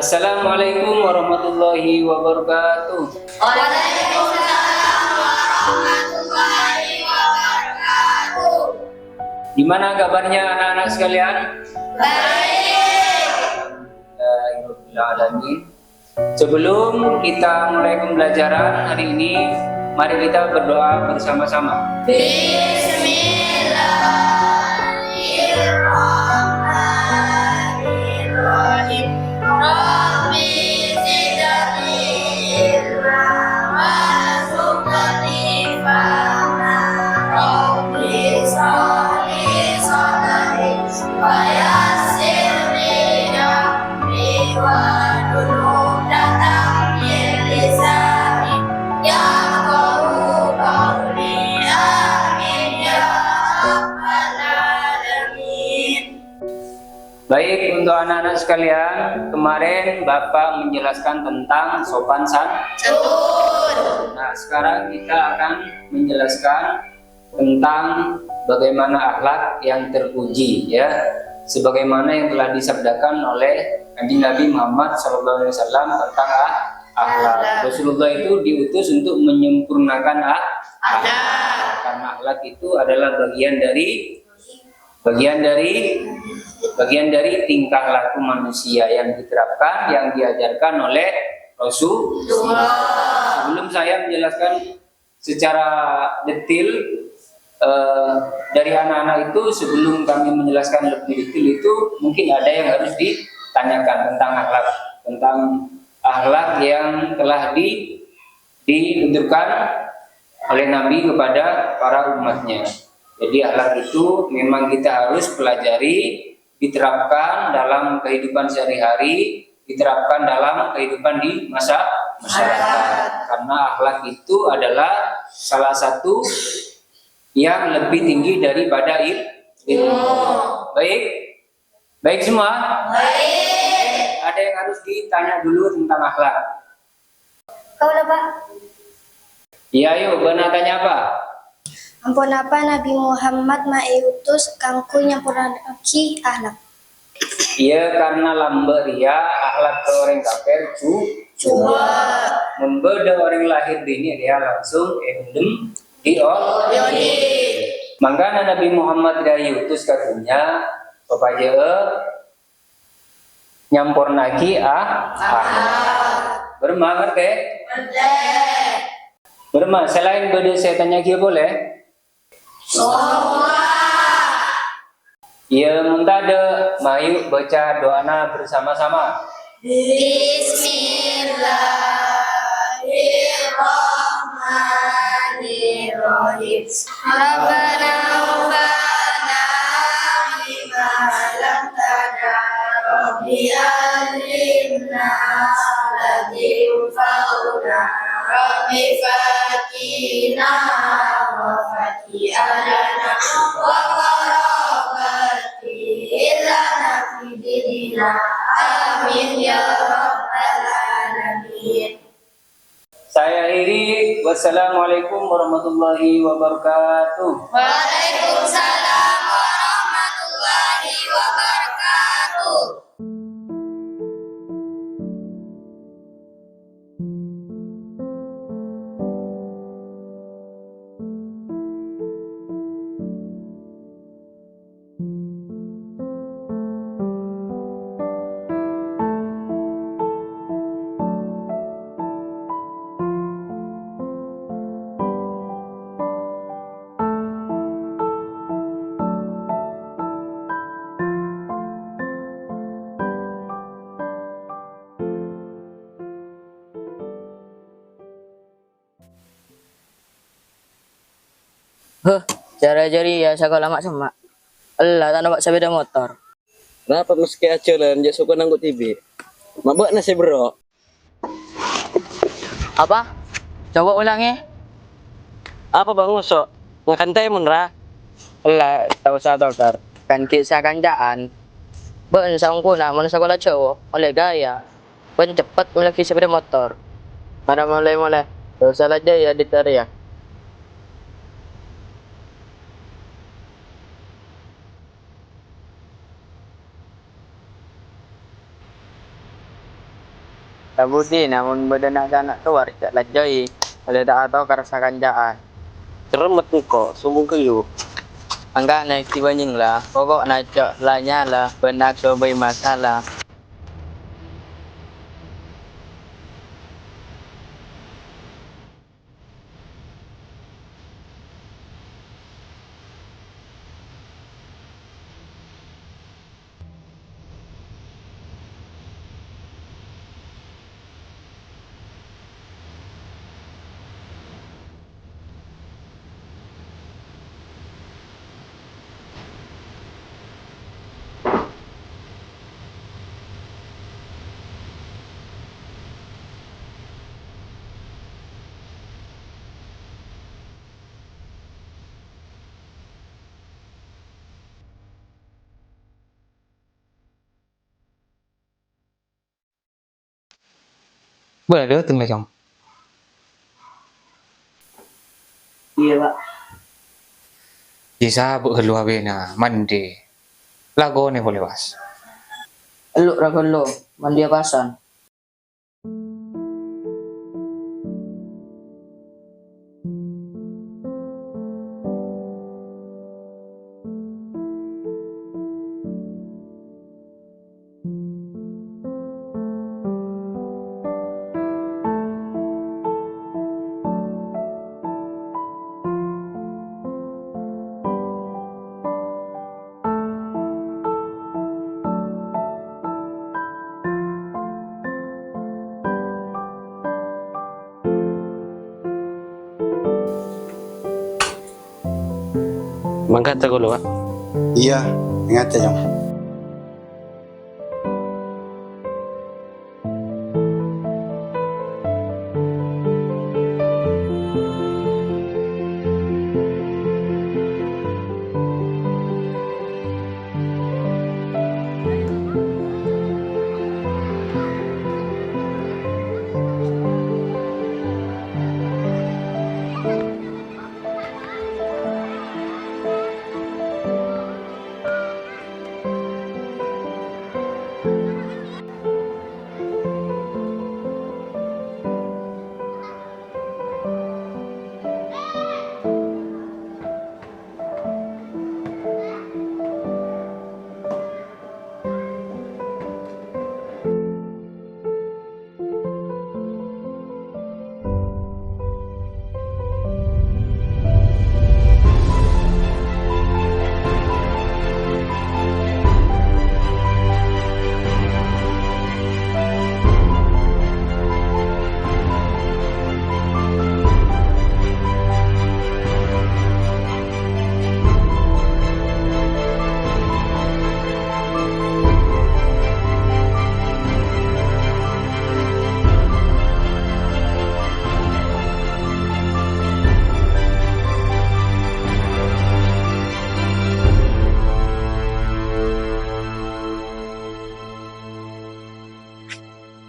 Assalamualaikum warahmatullahi wabarakatuh. Waalaikumsalam warahmatullahi wabarakatuh. Gimana kabarnya anak-anak sekalian? Baik. Alhamdulillahirrahmanirrahim. Sebelum kita mulai pembelajaran hari ini, mari kita berdoa bersama-sama. Bismillahirrahmanirrahim. Rabbi zidni ilma warzuqni fahma. Rabbi shrahli sadri wa yassir li amri wahlul 'uqdatam min lisani yafqahu qawli. Amin ya rabbal alamin. Baik, untuk anak-anak sekalian, kemarin Bapak menjelaskan tentang sopan santun. Nah, sekarang kita akan menjelaskan tentang bagaimana akhlak yang terpuji, ya, sebagaimana yang telah disabdakan oleh Nabi Muhammad SAW tentang akhlak. Rasulullah itu diutus untuk menyempurnakan akhlak, karena akhlak itu adalah bagian dari tingkah laku manusia yang diterapkan, yang diajarkan oleh Rasulullah. Sebelum saya menjelaskan secara detail dari anak-anak itu, sebelum kami menjelaskan lebih detail itu, mungkin ada yang harus ditanyakan tentang akhlak yang telah dituturkan oleh Nabi kepada para umatnya. Jadi akhlak itu memang kita harus pelajari, diterapkan dalam kehidupan sehari-hari, diterapkan dalam kehidupan di masyarakat. Karena akhlak itu adalah salah satu yang lebih tinggi daripada ilmu. Baik semua? Baik. Ada yang harus ditanya dulu tentang akhlak? Kau lah, Pak. Iya, yuk, benar tanya apa? Ampun apa Nabi Muhammad ma'utus kangku nyampuraki ahlak. Iya, karena lambe ria akhlak ke orang kafir cuma membeda orang lahir dini dia langsung endem dioloni. Maka Nabi Muhammad diutus katanya supaya nyampurnaki bermangat berma selain beda saya tanya kia boleh? Ia muntada, mayu baca doana bersama-sama. Bismillahirrahmanirrahim. Rabbana rabbana bima 'allamtana rabbi alimna alladhi yanfa'una rabbi fatina wa fati'alana wa qarabati ilana fi dinina. Amin ya rabbal alamin. Saya akhiri. Wassalamualaikum warahmatullahi wabarakatuh. Waalaikumsalam warahmatullahi wabarakatuh. Cara jari ya sekolah mak semak. Allah tak nampak sepeda motor. Kenapa meski aculan jak suka nanggut TV? Mabuk nasi bro. Apa? Coba ulangi. Apa bang ngosok? Ngakantai munra. Allah tahu saya dokter. Kan kisah kanjaan. Ben sangkuna mana sekolah cowok oleh gaya. Ben cepat mulai sepeda motor. Mana mulai. Salah jaya diteriak. Budi namun badan anak keluar tak lajai. Oleh tak tahu kerasa kanjaan. Keremet kok, sumbung kayu. Angga naik tiba lah. Pokok najak lah nyala. Benak sobai masalah. Boleh dia tinggal jam. Iya pak. Bisa bu keluar bena mandi. Lagu nih boleh was. Eluk raga lo. Mandi pasan. Mangkat aku lo, Pak. Iya, ingat ya, Jong.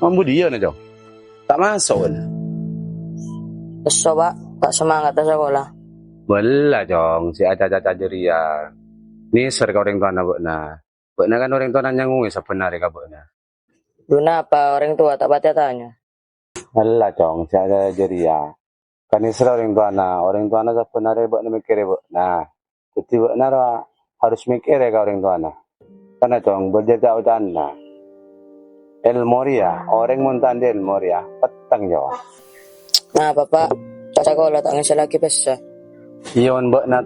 Mampu dia nih, Jong. Tak masuk kan? Kesel pak. Tak semangat tak sekolah. Belah, Jong. Si aja-aja jeria. Ni ser ka orang tua na Buk na kan orang tua na nyangungi sebenarnya ka buk na. Duna apa orang tua tak baca tanya. Belah, Jong. Si aja jeria. Kan ni ser orang tua na sebenarnya buk na mikir buk na. Jadi buk na harus mikir ka orang tua na. Karena, Jong, berjaya utan na. El Moria, orang muntan di El Moria, petang Jawa. Nah bapak. Tak sekolah tak ngasih lagi pesa. Iyon mbak na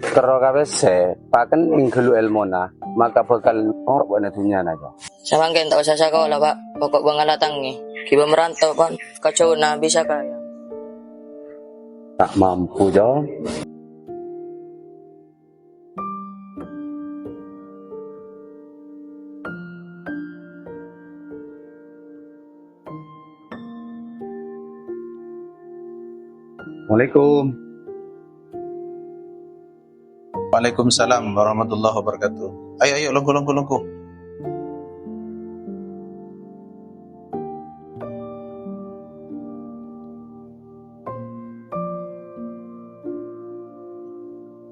kero kabese, pakan mingkelu El Mona, maka bakal buat na dunia na Jawa. Samangkin tak usah sekolah pak. Pokok bangala tangi. Kiba merantau kan. Kacau na bisa kaya. Tak mampu Jawa. Assalamualaikum. Waalaikumsalam warahmatullahi wabarakatuh. Ayo, longko.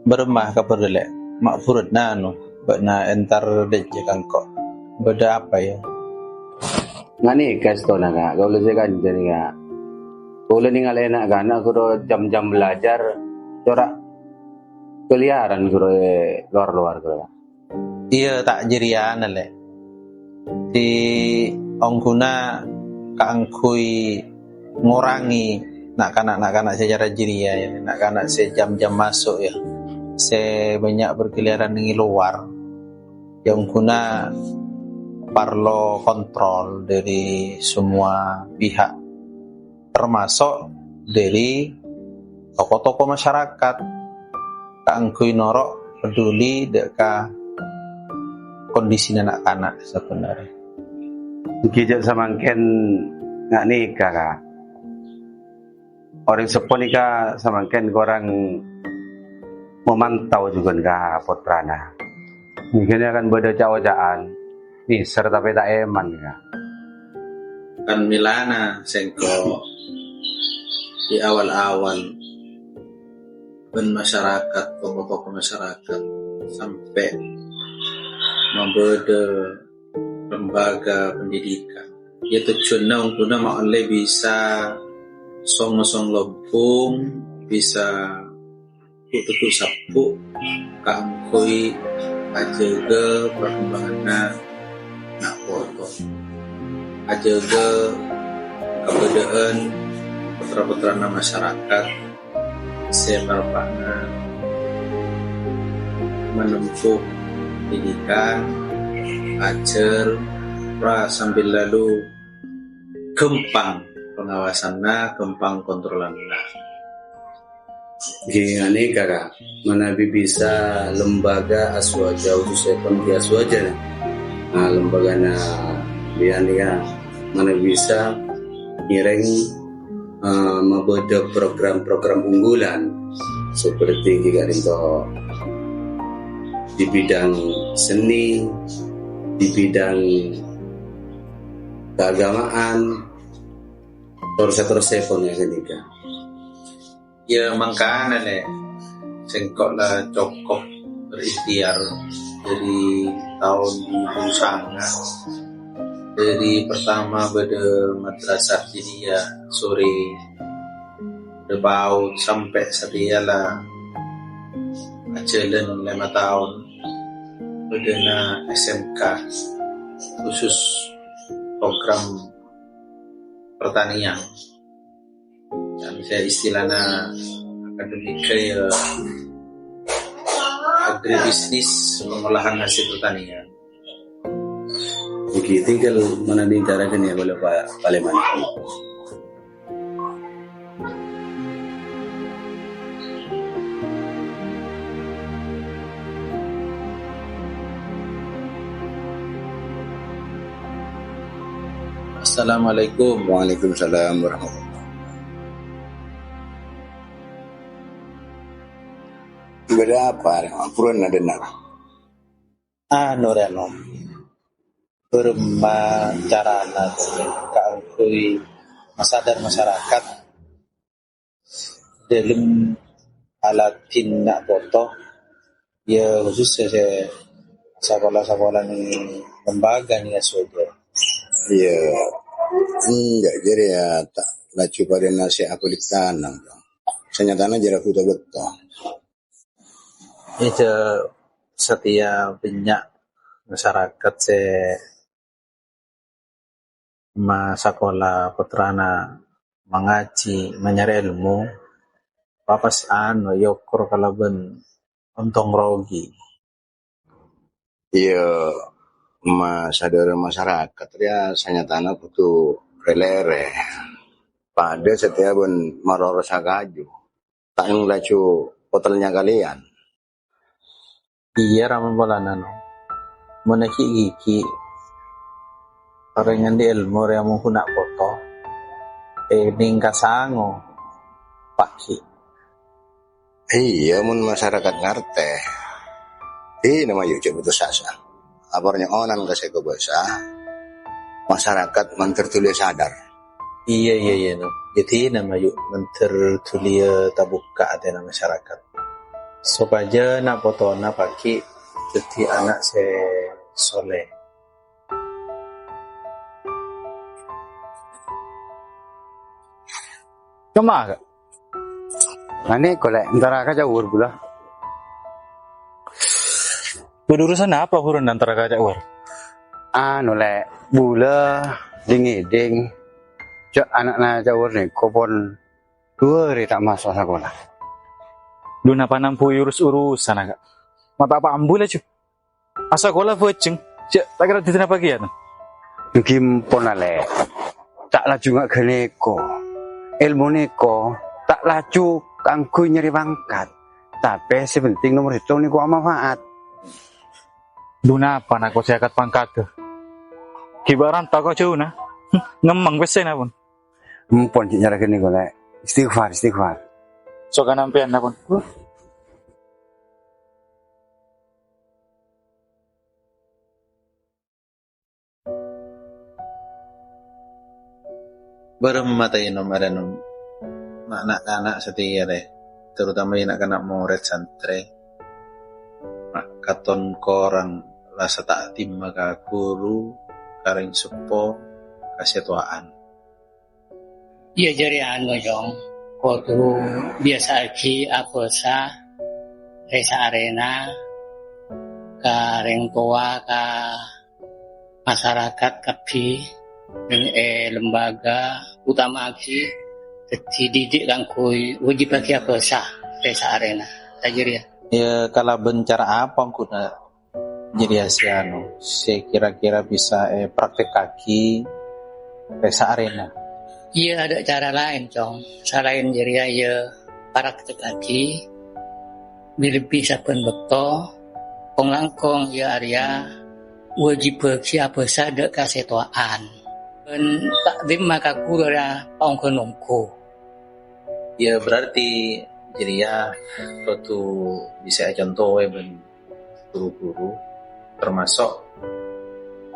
Bermah kabar dele. Mak furut nanu. Bak na entar deje kangkok. Beda apa ya? Nga ni kas to na ka. Kau lese kan jadi ka. Kau le ningal enak kan aku do jam-jam belajar corak keliaran kuro luar-luar kuro. Iya tak jerian le. Di ongkuna kaangkui ngurangi nak kanak secara jiria ya, nak kanak sejam-jam masuk ya. Saya banyak berkeliaran di luar. Yang guna perlu kontrol dari semua pihak, termasuk dari tokoh-tokoh masyarakat. Kaangkui norok peduli deka kondisi anak-anak sebenarnya. Kijak samangken nggak nikah ka. Orang sepon nikah samangken korang memantau juga ka putrana. Mungkin akan beda cawajaan. Nih serta tak eman ka. Kan Milana sengko di awal-awal ben masyarakat, tokoh-tokoh masyarakat sampai membeda lembaga pendidikan. Ya tujuannya untuk mau oleh bisa song-song lobong, bisa tutup sapu, kangkui ajaga perkembangan nak foto, ajaga kebudayaan putra-putra masyarakat semerpana menempuh pendidikan ajar pra sambil lalu gempang pengawasannya, gempang kontrolannya. Gini kakak, mana bisa lembaga aswaja khususnya pembi aswaja, nah lembaga na biar mana bisa ngiring membuat program-program unggulan seperti kita itu di bidang seni, di bidang keagamaan, terus pun ya ketika. Ya makanya nih, sengkok lah cukup berikhtiar dari tahun 2009. Dari pertama pada madrasah dia sore berbaut sampai serialah jalan 5 tahun pada SMK khusus program pertanian. Dan saya istilahnya akademik ya agribisnis pengolahan hasil pertanian. Oke, tinggal mana diintarakan ya boleh Pak Paleman. Assalamualaikum. Waalaikumsalam warahmatullahi. Beda apa? Purun ada nak. Reno berma carana kaangkui masadar masyarakat dalam alat tindak foto ya khusus saya sekolah-sekolah ni lembaga ni aswaja. Iya, enggak jadi ya tak lacu pada nasi aku di tanam. Senyatanya jarak kita betul. Itu setiap banyak masyarakat sekolah putrana mengaji mencari ilmu papas yokur kalaban untung rogi. Iya, sadar masyarakat ya senyatanya butuh relere. Pada setiap maror sagaju. Tak yang lacu hotelnya kalian. Iya ramen bola nano. Menaki gigi. Orang yang di ilmu yang menggunakan foto. Ningkasango. Paki. Iya, mun masyarakat ngerti. Nama yuk coba betul sasa. Abarnya onan kasih ke bahasa. Masyarakat mentertulis sadar. Iya no. Jadi nama yuk mentertulis tabuka ada nama masyarakat. Supaya nak foto nak paki jadi anak soleh. Cuma kak. Ane kolek antara ka jawur pula. Berurusan apa hurun antara kacak war? Anu lek bula dingiding. Cak anak-anak jawur nih kopon 2 hari tak masuk sekolah. Lu napa nampu urus-urusan agak. Mata apa ambul aja. Asa sekolah boceng. Cak tak kira ditina pagi ya. Gimpon ale. Tak laju ngak geneko. Ilmu neko tak laju kanggo nyari pangkat. Tapi sepenting nomor hitung niku manfaat. Lu napa nak kau sehat pangkat ke? Kibaran tak kau jauh nah. Ngemang pesen pun. Mumpun cik nyara gini golek. Istighfar. So kan nampian pun. Baru mematai nomor anak-anak setia deh, terutama anak-anak murid santri. Mak katon korang rasa tak timma ka guru, karing supo, kasih tuaan. Iya jadi anu jong, kotu biasa lagi apa sa, resa arena, karing tua ka masyarakat kapi, lembaga utama lagi, jadi didik kan kui wajib bagi apa sa, resa arena, tajir ya. Ya kalau bencara apa guna jadi asiano, saya kira-kira bisa praktek kaki, resa arena. Iya ada cara lain cong, selain jadi ya praktek kaki, lebih saben beto, penglangkong ya Arya wajib bagi apa saja kasetuaan. Dan tak dimma kaku ora pangkonongko. Ya berarti jadi ya suatu bisa contoh ben guru-guru termasuk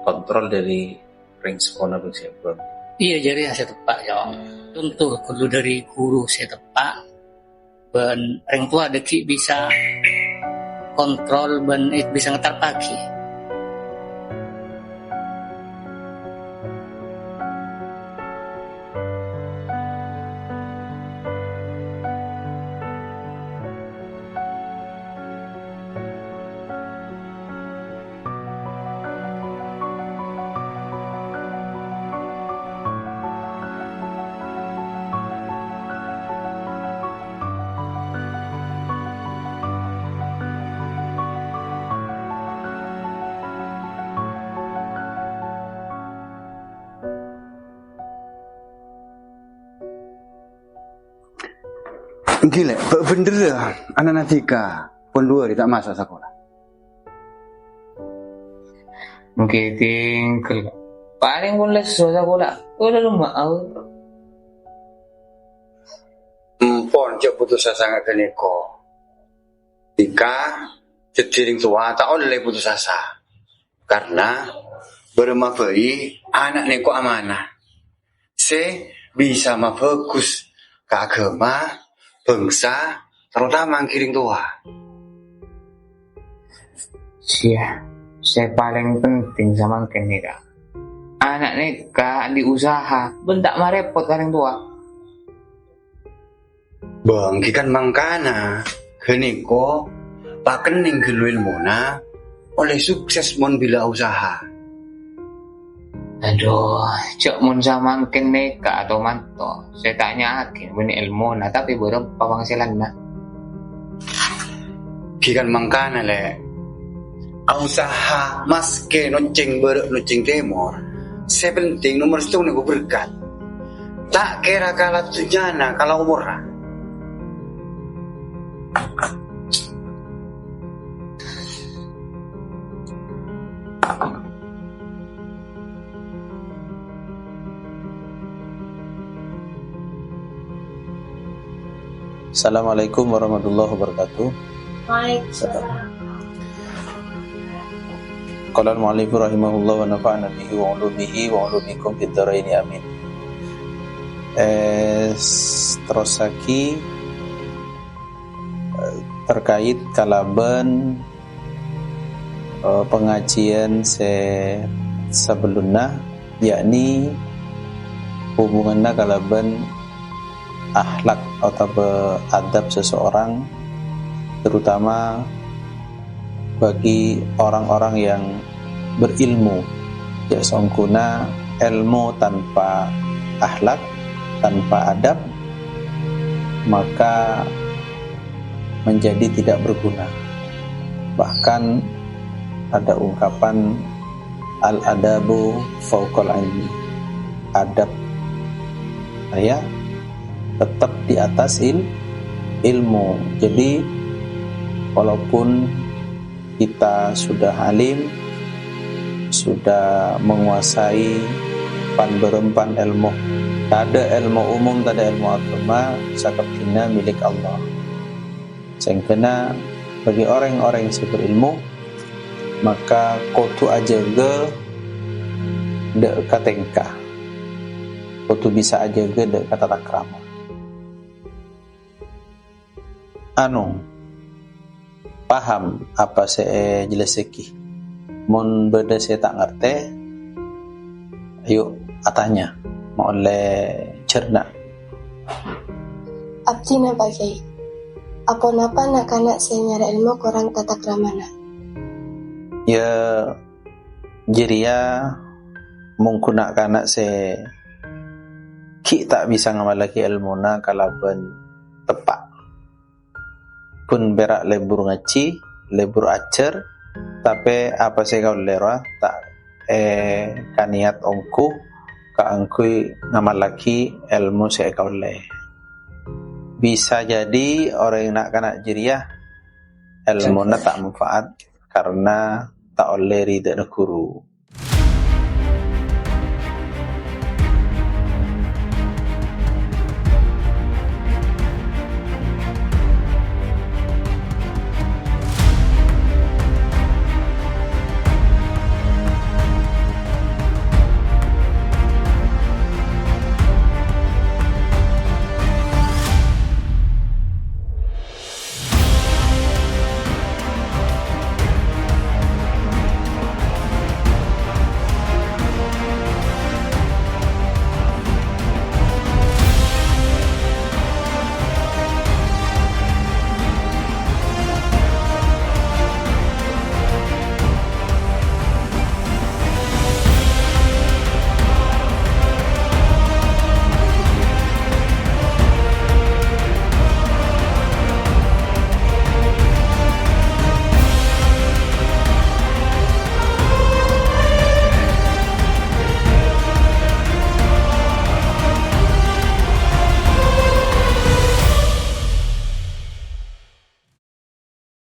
kontrol dari ring sekolah bersebut. Iya jadi saya tepat ya. Tentu kalau dari guru saya tepat. Ben ring tua deki bisa kontrol ben bisa ngetar pagi. Gila, bener lah. Anak Tika pun 2 hari tak masuk sekolah. Mungkin tinggal paling pun les sekolah. Udah lu mau. Mumpun cek putus asa ngak geneko. Tika cediring tua tak oleh putus asa. Karena beremah bayi anak neko amanah. Se bisa mabagus ke agama, bangsa, terutama kiring tua. Saya paling penting sama kenika. Anak neka di usaha, bentak marepot karing tua. Bang, kan mangkana, geneko, pak kening gelu ilmuna, oleh sukses mon bila usaha. Aduh, cok mun sama keneka atau manto. Saya tanya akin, benih ilmu na, tapi berapa penghasilan na? Kikan mangkana le, usaha maske nonceng berek nonceng temor. Saya penting nomor 1 nego berkat. Tak kira kalah tujana kalau umurna. Assalamualaikum warahmatullahi wabarakatuh. Waalaikumsalam. Qala al-mu'allif rahimahullah wa nafa'ana bihi wa 'ulumihi wa 'ulumikum fid dharain amin. Terus lagi terkait kalaban pengajian sebelumnya, yakni hubungannya kalaban akhlak atau beradab seseorang, terutama bagi orang-orang yang berilmu. Ya songkuna ilmu tanpa akhlak, tanpa adab, maka menjadi tidak berguna. Bahkan ada ungkapan al-adabu fauqal ilmi, adab ya tetap di atas ilmu. Jadi walaupun kita sudah alim, sudah menguasai pan ilmu, tak ada ilmu umum, tak ada ilmu agama, sakapina milik Allah. Sehingga bagi orang-orang yang berilmu, maka kotu aja ge de katengka, kotu bisa aja ge de kata takrama. Paham apa saya jelasiki? Mun beda saya tak ngerti, ayo atanya, mau oleh cerna. Abdi na bagay. Apa napa nak kanak saya nyara ilmu korang tata kramana? Ya jiria mungkuna kanak saya ki tak bisa ngamal lagi ilmu na kalaban tepak. Pun berak lebur ngaci, lebur acer, tapi apa saya kau lera tak kaniat ongku ka angkui ngamal lagi ilmu saya kau le. Bisa jadi orang yang nak kanak jiriah ilmu na tak manfaat karena tak oleh ridha guru.